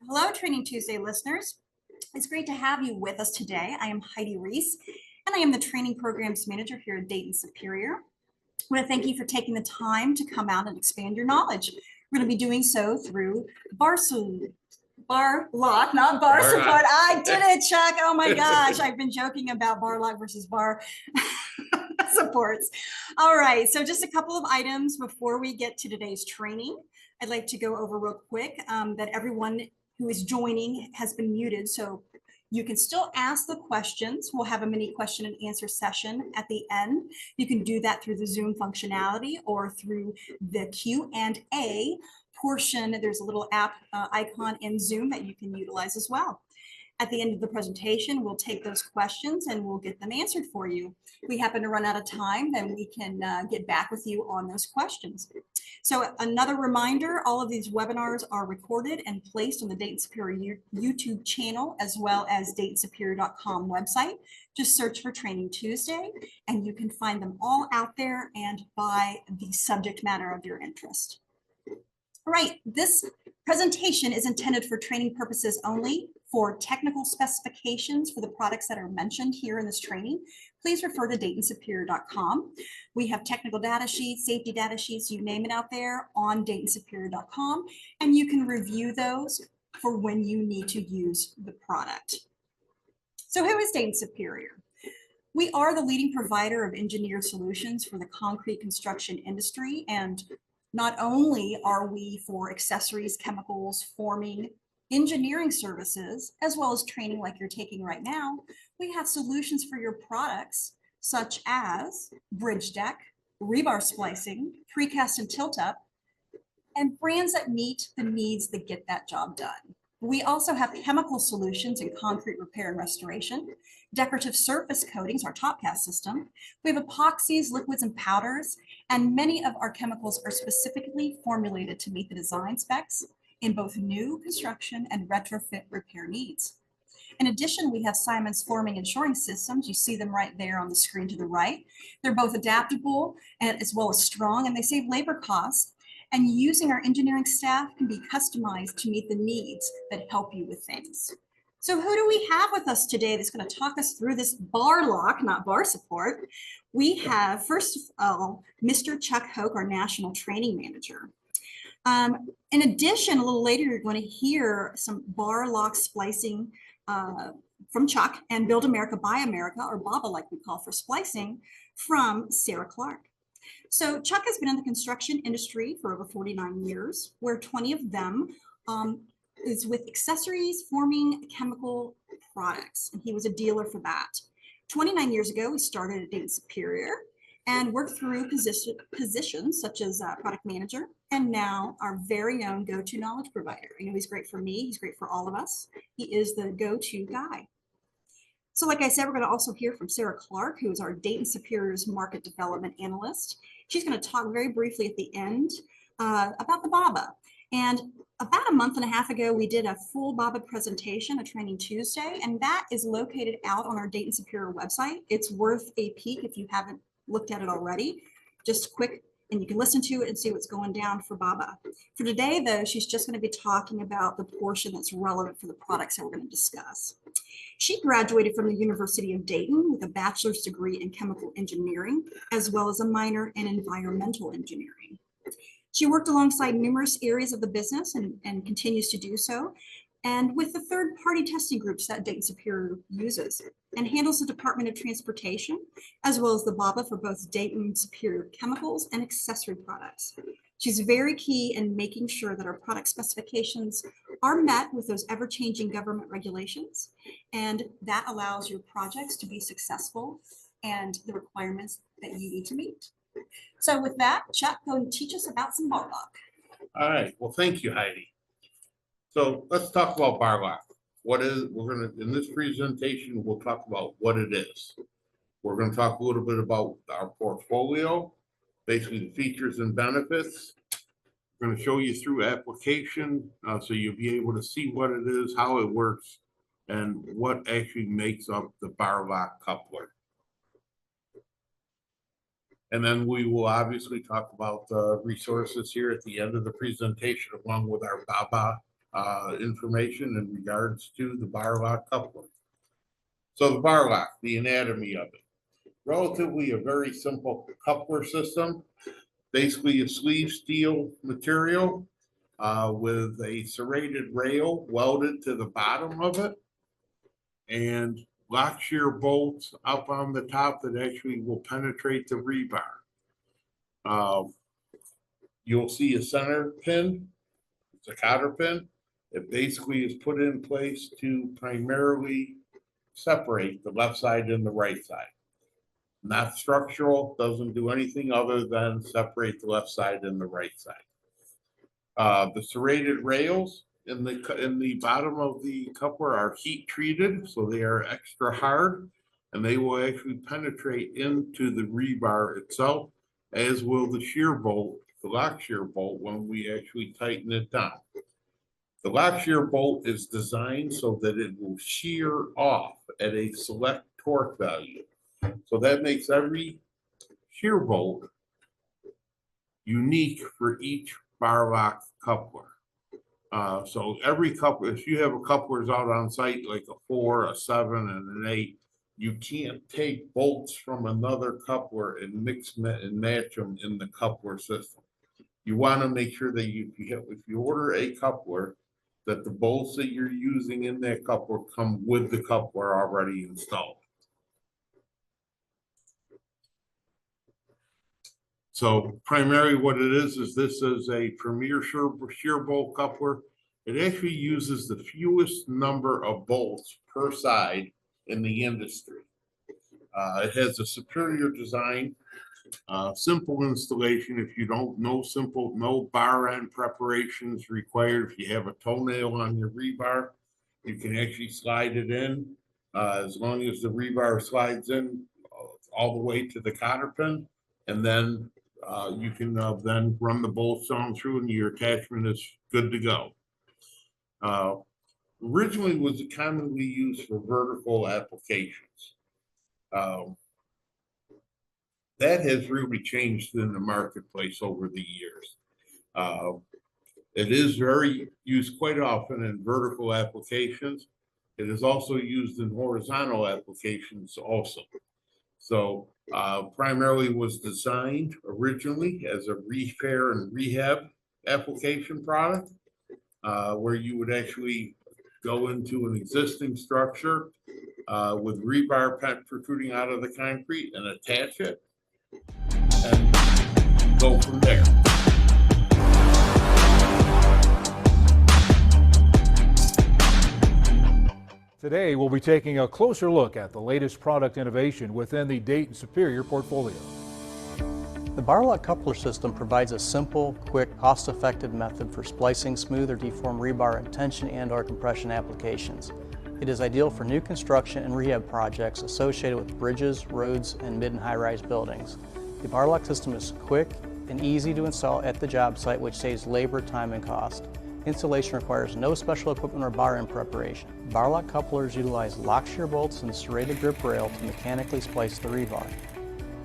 Hello, Training Tuesday listeners. It's great to have you with us today. I am Heidi Reese, and I am the Training Programs Manager here at Dayton Superior. I want to thank you for taking the time to come out and expand your knowledge. We're going to be doing so through bar lock, not bar support. I did it, Chuck. Oh my gosh, I've been joking about bar lock versus bar supports. All right, so just a couple of items before we get to today's training. I'd like to go over real quick that everyone who is joining has been muted, so you can still ask the questions. We'll have a mini question and answer session at the end. You can do that through the Zoom functionality or through the Q&A portion. There's a little app icon in Zoom that you can utilize as well. At the end of the presentation, we'll take those questions and we'll get them answered for you. If we happen to run out of time, then we can get back with you on those questions. So another reminder, all of these webinars are recorded and placed on the Dayton Superior YouTube channel, as well as DaytonSuperior.com website. Just search for Training Tuesday and you can find them all out there and by the subject matter of your interest. All right, this presentation is intended for training purposes only. For technical specifications for the products that are mentioned here in this training, please refer to DaytonSuperior.com. We have technical data sheets, safety data sheets, you name it out there on DaytonSuperior.com, and you can review those for when you need to use the product. So who is Dayton Superior? We are the leading provider of engineered solutions for the concrete construction industry, and not only are we for accessories, chemicals, forming, engineering services, as well as training like you're taking right now, we have solutions for your products such as bridge deck, rebar splicing, precast and tilt up, and brands that meet the needs that get that job done. We also have chemical solutions in concrete repair and restoration, decorative surface coatings, our top cast system. We have epoxies, liquids, and powders, and many of our chemicals are specifically formulated to meet the design specs in both new construction and retrofit repair needs. In addition, we have Simon's forming and shoring systems. You see them right there on the screen to the right. They're both adaptable and as well as strong, and they save labor costs. And using our engineering staff can be customized to meet the needs that help you with things. So who do we have with us today that's going to talk us through this bar lock, not bar support? We have, first of all, Mr. Chuck Hoke, our National Training Manager. In addition, a little later, you're going to hear some bar lock splicing from Chuck and Build America, Buy America, or BABA like we call for splicing, from Sarah Clark. So Chuck has been in the construction industry for over 49 years, where 20 of them is with accessories, forming, chemical products, and he was a dealer for that. 29 years ago, we started at Dayton Superior and worked through positions such as product manager, and now our very own go-to knowledge provider. I know he's great for me, he's great for all of us. He is the go-to guy. So like I said, we're going to also hear from Sarah Clark, who is our Dayton Superior's Market Development Analyst. She's going to talk very briefly at the end about the BABA. And about a month and a half ago, we did a full BABA presentation, a Training Tuesday, and that is located out on our Dayton Superior website. It's worth a peek if you haven't looked at it already. Just quick, and you can listen to it and see what's going down for BABA. For today, though, she's just going to be talking about the portion that's relevant for the products that we're going to discuss. She graduated from the University of Dayton with a bachelor's degree in chemical engineering, as well as a minor in environmental engineering. She worked alongside numerous areas of the business and continues to do so, and with the third-party testing groups that Dayton Superior uses, and handles the Department of Transportation, as well as the BABA for both Dayton Superior chemicals and accessory products. She's very key in making sure that our product specifications are met with those ever-changing government regulations, and that allows your projects to be successful and the requirements that you need to meet. So with that, Chuck, go and teach us about some bar lock. All right, well, thank you, Heidi. So let's talk about bar lock. What is, we're gonna, in this presentation, we'll talk about what it is. We're gonna talk a little bit about our portfolio, basically the features and benefits. We're gonna show you through application, so you'll be able to see what it is, how it works, and what actually makes up the bar lock coupler. And then we will obviously talk about the resources here at the end of the presentation, along with our BABA information in regards to the bar lock coupler. So the bar lock, the anatomy of it. Relatively a very simple coupler system, basically a sleeve steel material with a serrated rail welded to the bottom of it and lock shear bolts up on the top that actually will penetrate the rebar. You'll see a center pin, it's a cotter pin. It basically is put in place to primarily separate the left side and the right side. Not structural, doesn't do anything other than separate the left side and the right side. The serrated rails in the bottom of the coupler are heat treated, so they are extra hard, and they will actually penetrate into the rebar itself, as will the shear bolt, the lock shear bolt, when we actually tighten it down. The lock shear bolt is designed so that it will shear off at a select torque value. So that makes every shear bolt unique for each bar lock coupler. So every coupler, if you have a couplers out on site, like a 4, a 7, and an 8, you can't take bolts from another coupler and mix and match them in the coupler system. You want to make sure that if you order a coupler, that the bolts that you're using in that coupler come with the coupler already installed. So primarily what it is this is a premier shear bolt coupler. It actually uses the fewest number of bolts per side in the industry. It has a superior design, simple installation. If you don't know, no bar end preparations required. If you have a toenail on your rebar, you can actually slide it in as long as the rebar slides in all the way to the cotter pin, and then you can then run the bolts on through and your attachment is good to go. Originally was commonly used for vertical applications. That has really changed in the marketplace over the years. It is used quite often in vertical applications. It is also used in horizontal applications also. So primarily was designed originally as a repair and rehab application product, where you would actually go into an existing structure with rebar protruding out of the concrete and attach it and go from there. Today, we'll be taking a closer look at the latest product innovation within the Dayton Superior portfolio. The bar lock coupler system provides a simple, quick, cost-effective method for splicing smooth or deformed rebar in tension and/or compression applications. It is ideal for new construction and rehab projects associated with bridges, roads, and mid and high-rise buildings. The bar lock system is quick and easy to install at the job site, which saves labor, time, and cost. Installation requires no special equipment or bar end preparation. Bar lock couplers utilize lock shear bolts and serrated grip rail to mechanically splice the rebar.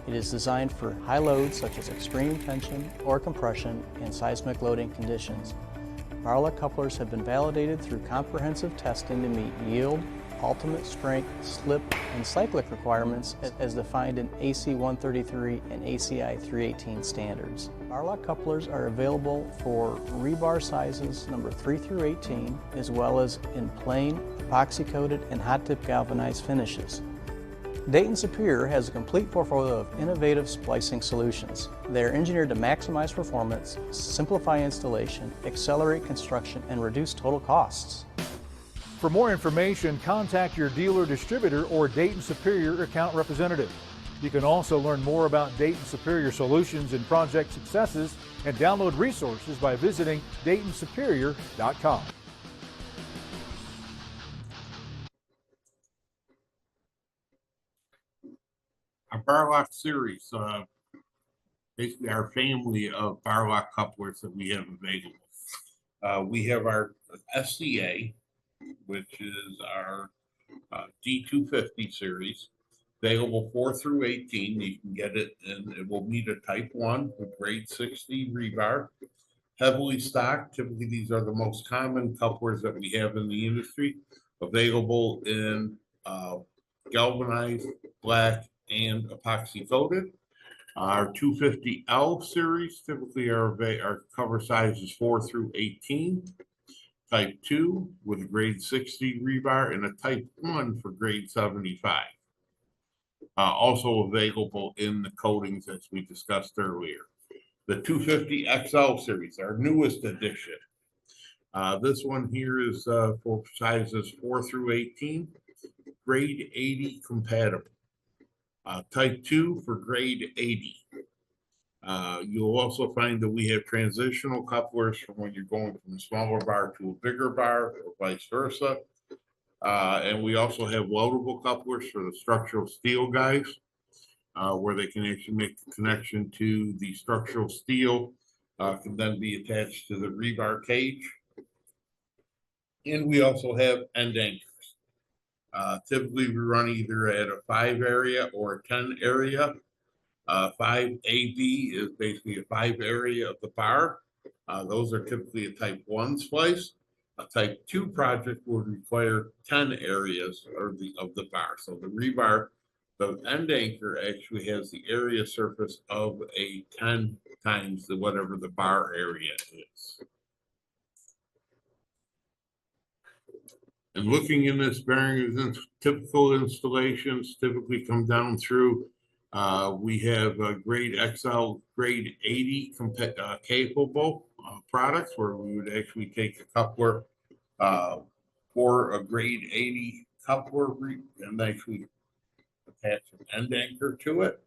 It is designed for high loads such as extreme tension or compression and seismic loading conditions. Bar lock couplers have been validated through comprehensive testing to meet yield, ultimate strength, slip, and cyclic requirements as defined in AC 133 and ACI 318 standards. Bar lock couplers are available for rebar sizes number 3 through 18, as well as in plain, epoxy-coated, and hot-dip galvanized finishes. Dayton Superior has a complete portfolio of innovative splicing solutions. They are engineered to maximize performance, simplify installation, accelerate construction, and reduce total costs. For more information, contact your dealer, distributor, or Dayton Superior account representative. You can also learn more about Dayton Superior solutions and project successes and download resources by visiting DaytonSuperior.com. Our bar lock series, basically our family of bar lock couplers that we have available. We have our SCA, which is our D250 series, available 4 through 18. You can get it and it will meet a type 1 with grade 60 rebar. heavily stocked. Typically, these are the most common couplers that we have in the industry, available in galvanized, black, and epoxy coated. Our 250L series typically our cover sizes 4 through 18. Type 2 with a grade 60 rebar and a type 1 for grade 75. Also available in the coatings as we discussed earlier. The 250 XL series, our newest edition. This one here is for sizes 4 through 18, grade 80 compatible. Type 2 for grade 80. You'll also find that we have transitional couplers from when you're going from a smaller bar to a bigger bar or vice versa. And we also have weldable couplers for the structural steel guys, where they can actually make the connection to the structural steel, can then be attached to the rebar cage. And we also have end anchors. Typically, we run either at a 5 area or a 10 area. 5 AB is basically a 5 area of the bar. Those are typically a type 1 splice. A type 2 project would require 10 areas of the bar. So the rebar, the end anchor actually has the area surface of a 10 times whatever the bar area is. And looking in this bearing, typical installations typically come down through. We have grade XL, grade 80 capable products where we would actually take a coupler for a grade 80 coupler and actually attach an end anchor to it.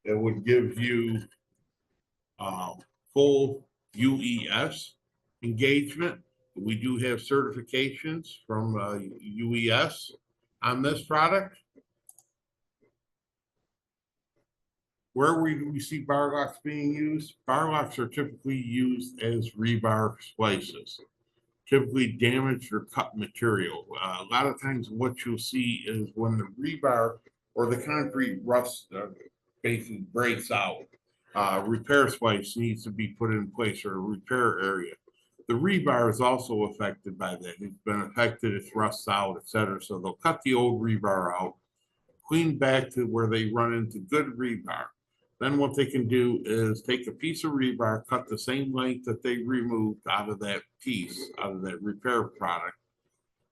It would give you full UES engagement. We do have certifications from UES on this product. Where we see bar locks being used, bar locks are typically used as rebar splices, typically damaged or cut material. A lot of times what you'll see is when the rebar or the concrete rusts, basically breaks out, repair splice needs to be put in place or a repair area. The rebar is also affected by that. It's been affected, it's rusts out, etc. So they'll cut the old rebar out, clean back to where they run into good rebar. Then what they can do is take a piece of rebar, cut the same length that they removed out of that piece, out of that repair product,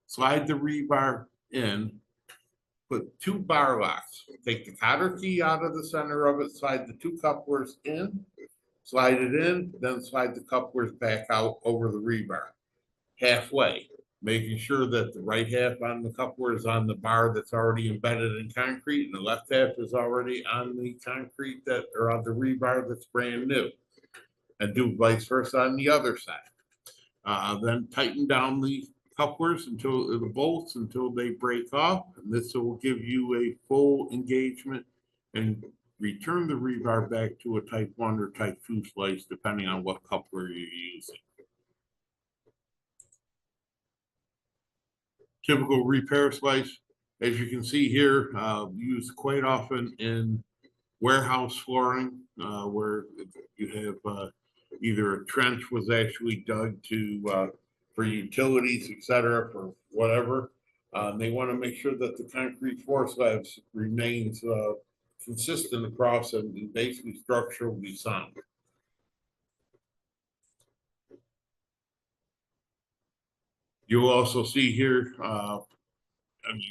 slide the rebar in, put 2 bar locks, take the cotter key out of the center of it, slide the 2 couplers in, slide it in, then slide the couplers back out over the rebar, halfway, making sure that the right half on the coupler is on the bar that's already embedded in concrete, and the left half is already on the concrete or on the rebar that's brand new, and do vice versa on the other side. Then tighten down the couplers until the bolts until they break off, and this will give you a full engagement and return the rebar back to a type 1 or type 2 splice, depending on what coupler you're using. Typical repair slice, as you can see here, used quite often in warehouse flooring, where you have either a trench was actually dug to for utilities, etc., for whatever. They want to make sure that the concrete floor slabs remains consistent across and basically structurally sound. You'll also see here,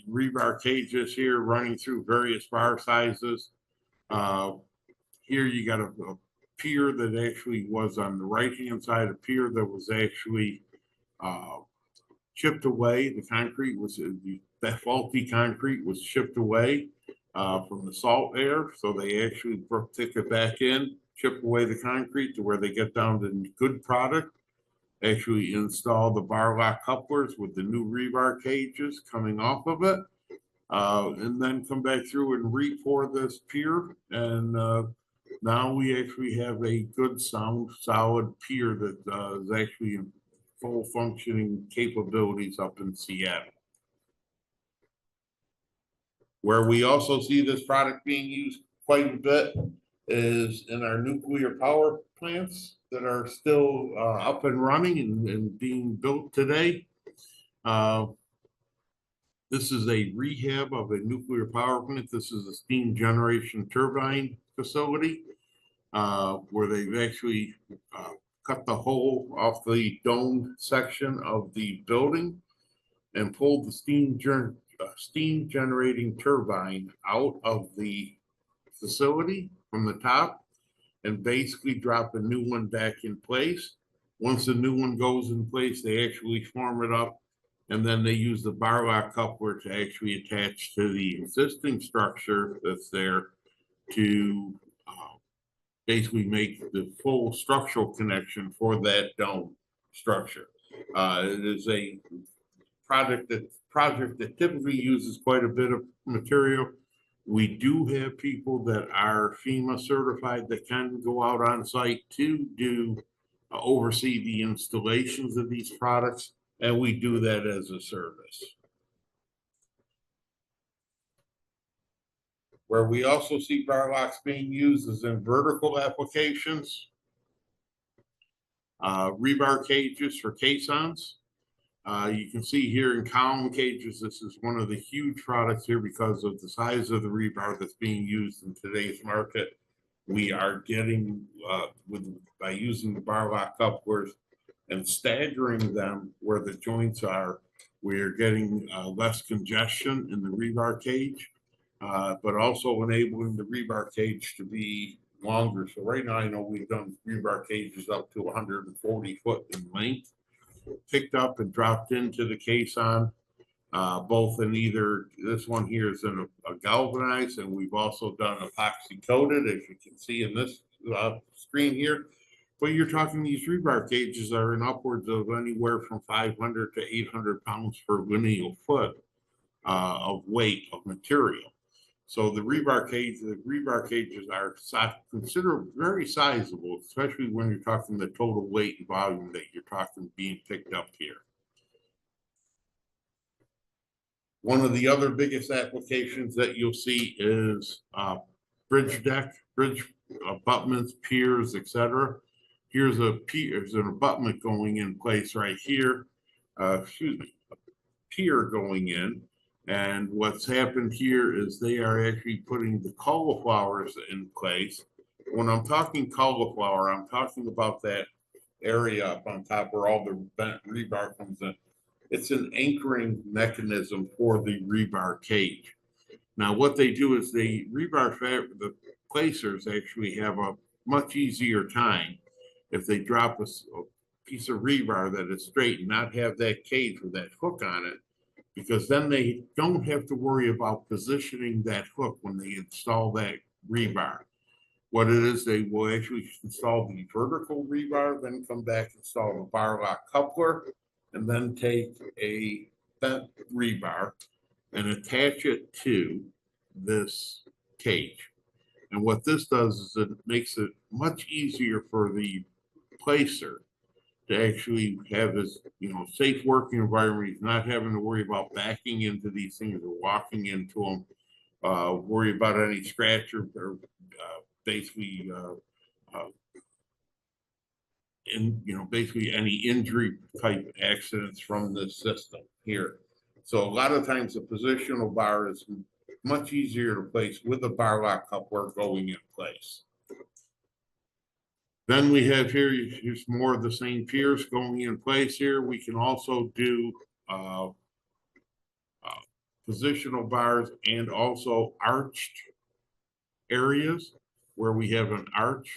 rebar cages here running through various bar sizes. Here you got a pier that actually was on the right-hand side, a pier that was actually chipped away. The concrete was, that faulty concrete was chipped away from the salt air. So they actually take it back in, chip away the concrete to where they get down to good product. Actually install the bar lock couplers with the new rebar cages coming off of it, and then come back through and re-pour this pier. And now we actually have a good sound, solid pier that is actually in full functioning capabilities up in Seattle. Where we also see this product being used quite a bit is in our nuclear power plants. that are still up and running and being built today. This is a rehab of a nuclear power plant. This is a steam generation turbine facility where they've actually cut the hole off the dome section of the building and pulled the steam generating turbine out of the facility from the top and basically drop a new one back in place. Once the new one goes in place, they actually form it up, and then they use the bar lock coupler to actually attach to the existing structure that's there to basically make the full structural connection for that dome structure. It is a project that typically uses quite a bit of material. We do have people that are FEMA certified that can go out on site to do oversee the installations of these products, and we do that as a service. Where we also see bar locks being used is in vertical applications, rebar cages for caissons. You can see here in column cages, this is one of the huge products here because of the size of the rebar that's being used in today's market. We are getting, by using the bar lock couplers and staggering them where the joints are, we are getting less congestion in the rebar cage, but also enabling the rebar cage to be longer. So right now, I know we've done rebar cages up to 140 foot in length, picked up and dropped into the caisson, both in either, this one here is in a galvanized, and we've also done epoxy coated, as you can see in this screen here. But you're talking, these rebar cages are in upwards of anywhere from 500 to 800 pounds per lineal foot of weight of material. So the rebar cages are considered very sizable, especially when you're talking the total weight and volume that you're talking being picked up here. One of the other biggest applications that you'll see is bridge deck, bridge abutments, piers, etc. Here's an abutment going in place right here. A pier going in. And what's happened here is they are actually putting the cauliflowers in place. When I'm talking cauliflower, I'm talking about that area up on top where all the bent rebar comes in. It's an anchoring mechanism for the rebar cage. Now, what they do is the placers actually have a much easier time if they drop a piece of rebar that is straight and not have that cage with that hook on it, because then they don't have to worry about positioning that hook when they install that rebar. What it is, they will actually install the vertical rebar, then come back, install the bar lock coupler, and then take a bent rebar and attach it to this cage. And what this does is it makes it much easier for the placer to actually have this, safe working environment. He's not having to worry about backing into these things or walking into them, worry about any scratch or basically basically any injury type accidents from this system here. So a lot of times the positional bar is much easier to place with a bar lock coupler going in place. Then we have here's more of the same piers going in place here. We can also do positional bars and also arched areas where we have an arch,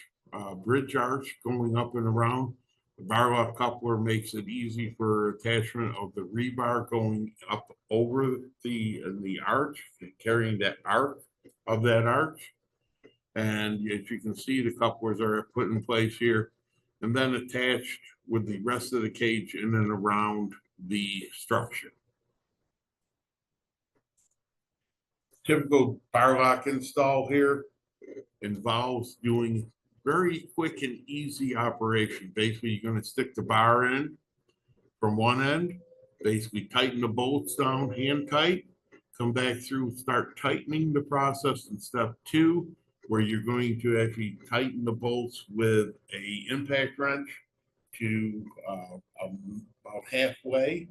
bridge arch going up and around. The bar lock coupler makes it easy for attachment of the rebar going up over the arch, carrying that arc of that arch. And as you can see, the couplers are put in place here and then attached with the rest of the cage in and around the structure. Typical bar lock install here involves doing very quick and easy operation. Basically, you're going to stick the bar in from one end, basically tighten the bolts down hand tight, come back through, start tightening the process in step 2, where you're going to actually tighten the bolts with a impact wrench to about halfway.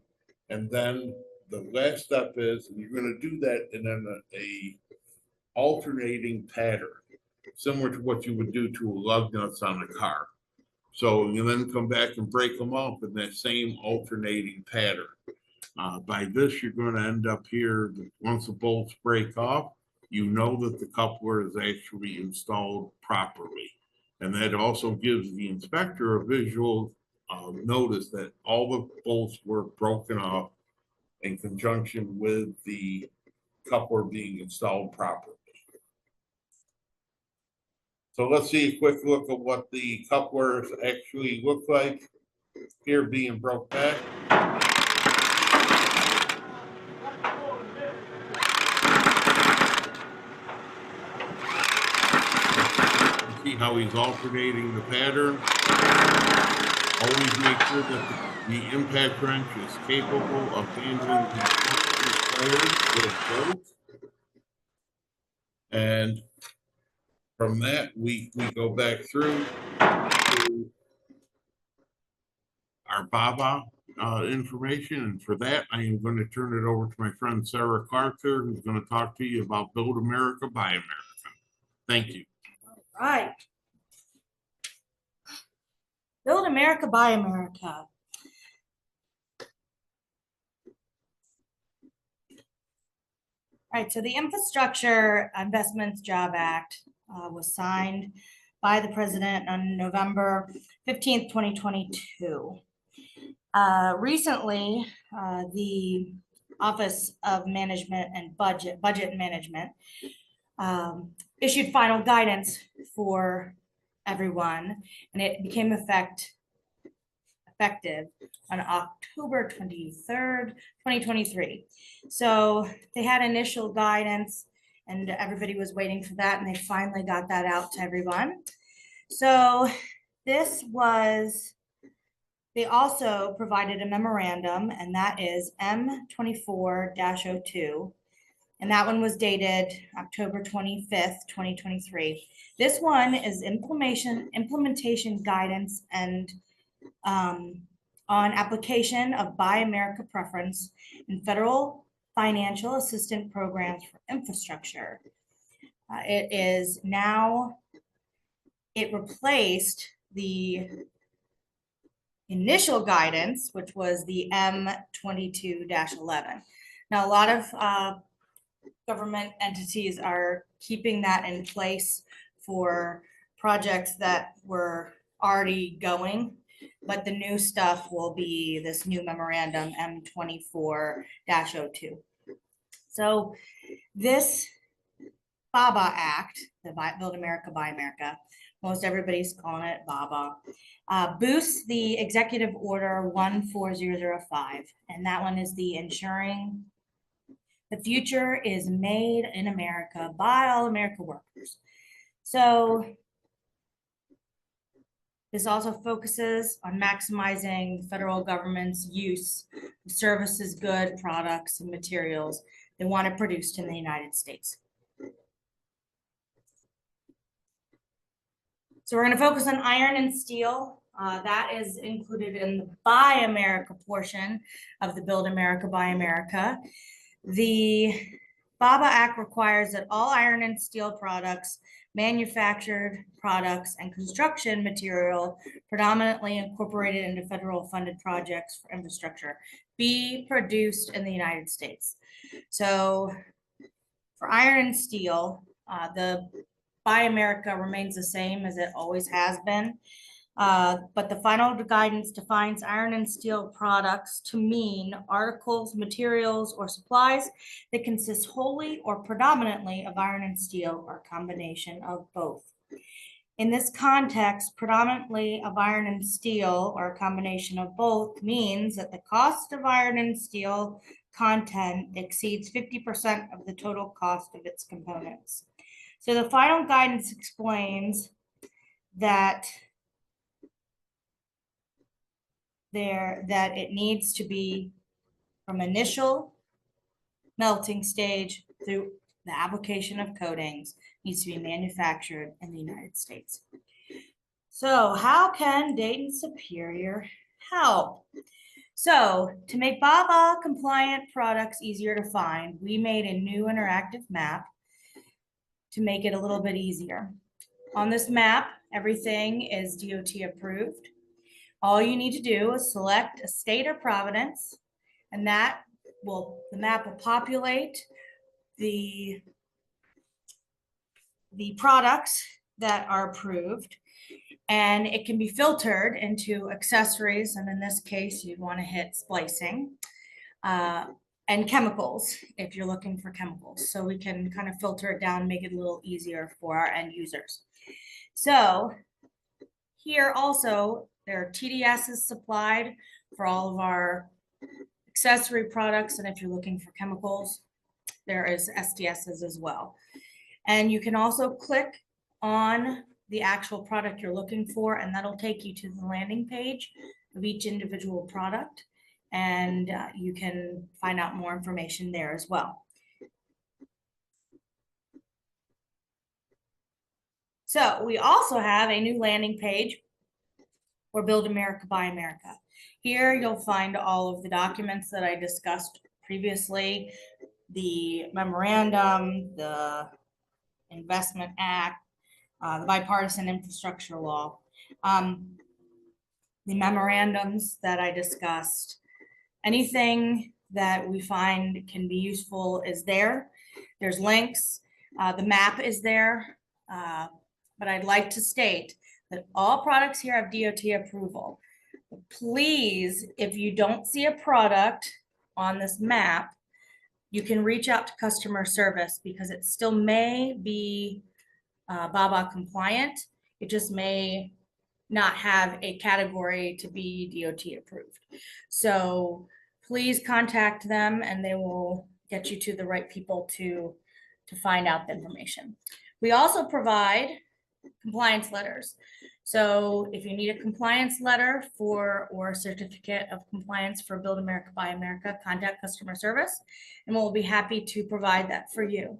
And then the last step is you're gonna do that in a alternating pattern, similar to what you would do to a lug nuts on a car. So you then come back and break them up in that same alternating pattern. By this, you're going to end up here, once the bolts break off, you know that the coupler is actually installed properly. And that also gives the inspector a visual notice that all the bolts were broken off in conjunction with the coupler being installed properly. So let's see a quick look at what the couplers actually look like here being broke back. See how he's alternating the pattern. Always make sure that the impact wrench is capable of handling the players. And from that, we go back through to our BABA information. And for that, I am going to turn it over to my friend Sarah Clarker, who's going to talk to you about Build America, Buy America. Thank you. Right. Build America, Buy America. Right, so the Infrastructure Investments Job Act was signed by the president on November 15th, 2022. Recently, the Office of Management and Budget Management issued final guidance for everyone, and it became effective on October 23rd, 2023. So they had initial guidance and everybody was waiting for that, and they finally got that out to everyone. So they also provided a memorandum, and that is M24-02. And that one was dated October 25th, 2023. This one is implementation guidance and on application of Buy America preference in federal financial assistance programs for infrastructure. It replaced the initial guidance, which was the M22-11. Now, a lot of government entities are keeping that in place for projects that were already going, but the new stuff will be this new memorandum M24-02. So this BABA Act, the Build America, Buy America, most everybody's calling it BABA, boosts the Executive Order 14005, and that one is the ensuring the future is made in America by all America workers. So this also focuses on maximizing the federal government's use of services, goods, products, and materials they want to produce in the United States. So we're going to focus on iron and steel. That is included in the Buy America portion of the Build America, Buy America. The BABA Act requires that all iron and steel products, manufactured products, and construction material predominantly incorporated into federal funded projects for infrastructure be produced in the United States. So for iron and steel, the Buy America remains the same as it always has been. But the final guidance defines iron and steel products to mean articles, materials, or supplies that consist wholly or predominantly of iron and steel, or a combination of both. In this context, predominantly of iron and steel, or a combination of both, means that the cost of iron and steel content exceeds 50% of the total cost of its components. So the final guidance explains that it needs to be from initial melting stage through the application of coatings needs to be manufactured in the United States. So how can Dayton Superior help? So to make BABA compliant products easier to find, we made a new interactive map to make it a little bit easier. On this map, everything is DOT approved. All you need to do is select a state or province, and the map will populate the products that are approved, and it can be filtered into accessories. And in this case, you'd want to hit splicing and chemicals if you're looking for chemicals. So we can kind of filter it down, make it a little easier for our end users. So here also, there are TDSs supplied for all of our accessory products. And if you're looking for chemicals, there is SDSs as well. And you can also click on the actual product you're looking for, and that'll take you to the landing page of each individual product. And you can find out more information there as well. So we also have a new landing page for Build America, Buy America. Here you'll find all of the documents that I discussed previously, the memorandum, the Investment Act, the bipartisan infrastructure law, the memorandums that I discussed. Anything that we find can be useful is there. There's links. The map is there. But I'd like to state that all products here have DOT approval. Please, if you don't see a product on this map, you can reach out to customer service because it still may be BABA compliant. It just may not have a category to be DOT approved. So please contact them and they will get you to the right people to find out the information. We also provide compliance letters. So if you need a compliance letter or a certificate of compliance for Build America, Buy America, contact customer service, and we'll be happy to provide that for you.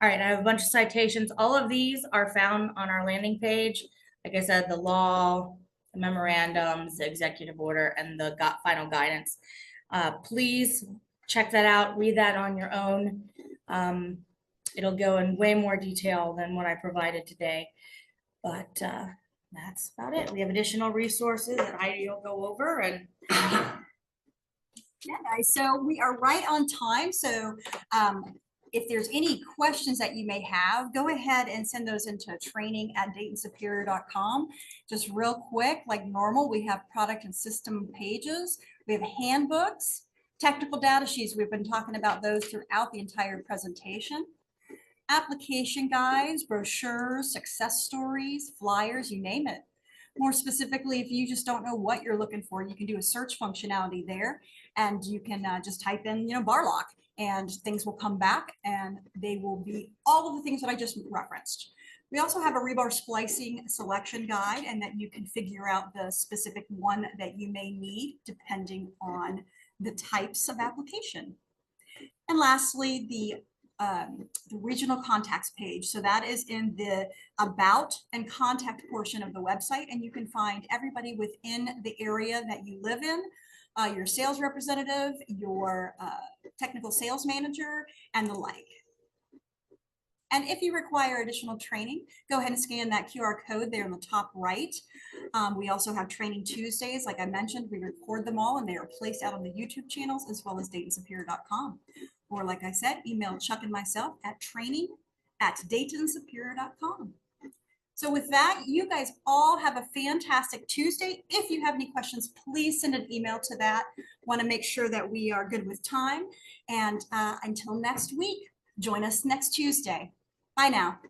All right, I have a bunch of citations. All of these are found on our landing page. Like I said, the law, the memorandums, the executive order, and the final guidance. Please check that out, read that on your own. It'll go in way more detail than what I provided today, but that's about it. We have additional resources that Heidi will go over. And yeah, guys, so we are right on time. So if there's any questions that you may have, go ahead and send those into training@daytonsuperior.com. Just real quick, like normal, we have product and system pages. We have handbooks, technical data sheets. We've been talking about those throughout the entire presentation. Application guides, brochures, success stories, flyers, you name it. More specifically, if you just don't know what you're looking for, you can do a search functionality there, and you can just type in, bar lock, and things will come back, and they will be all of the things that I just referenced. We also have a rebar splicing selection guide, and that you can figure out the specific one that you may need depending on the types of application. And lastly, the regional contacts page. So that is in the about and contact portion of the website, and you can find everybody within the area that you live in, your sales representative, your technical sales manager, and the like. And if you require additional training, go ahead and scan that QR code there in the top right. We also have training Tuesdays. Like I mentioned, we record them all and they are placed out on the YouTube channels as well as DaytonSuperior.com. Or like I said, email Chuck and myself at training@DaytonSuperior.com. So with that, you guys all have a fantastic Tuesday. If you have any questions, please send an email to that. Want to make sure that we are good with time. And until next week, join us next Tuesday. Bye now.